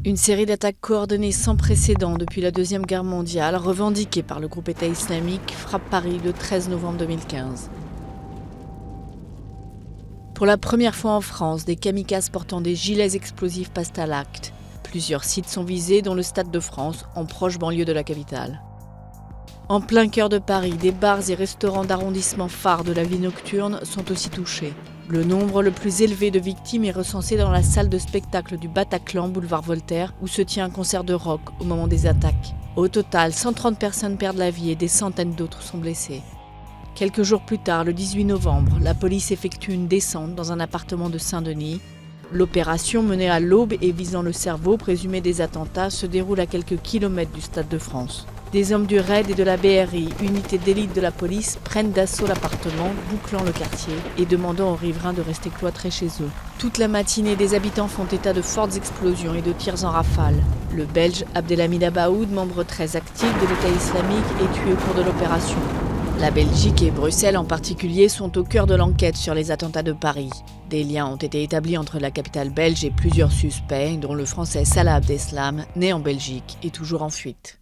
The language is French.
Une série d'attaques coordonnées sans précédent depuis la Deuxième Guerre mondiale, revendiquée par le groupe État islamique, frappe Paris le 13 novembre 2015. Pour la première fois en France, des kamikazes portant des gilets explosifs passent à l'acte. Plusieurs sites sont visés, dont le Stade de France, en proche banlieue de la capitale. En plein cœur de Paris, des bars et restaurants d'arrondissement phares de la vie nocturne sont aussi touchés. Le nombre le plus élevé de victimes est recensé dans la salle de spectacle du Bataclan, boulevard Voltaire, où se tient un concert de rock au moment des attaques. Au total, 130 personnes perdent la vie et des centaines d'autres sont blessées. Quelques jours plus tard, le 18 novembre, la police effectue une descente dans un appartement de Saint-Denis. L'opération, menée à l'aube et visant le cerveau présumé des attentats, se déroule à quelques kilomètres du Stade de France. Des hommes du RAID et de la BRI, unité d'élite de la police, prennent d'assaut l'appartement, bouclant le quartier et demandant aux riverains de rester cloîtrés chez eux. Toute la matinée, des habitants font état de fortes explosions et de tirs en rafale. Le Belge Abdelhamid Abaoud, membre très actif de l'État islamique, est tué au cours de l'opération. La Belgique et Bruxelles en particulier sont au cœur de l'enquête sur les attentats de Paris. Des liens ont été établis entre la capitale belge et plusieurs suspects, dont le français Salah Abdeslam, né en Belgique et toujours en fuite.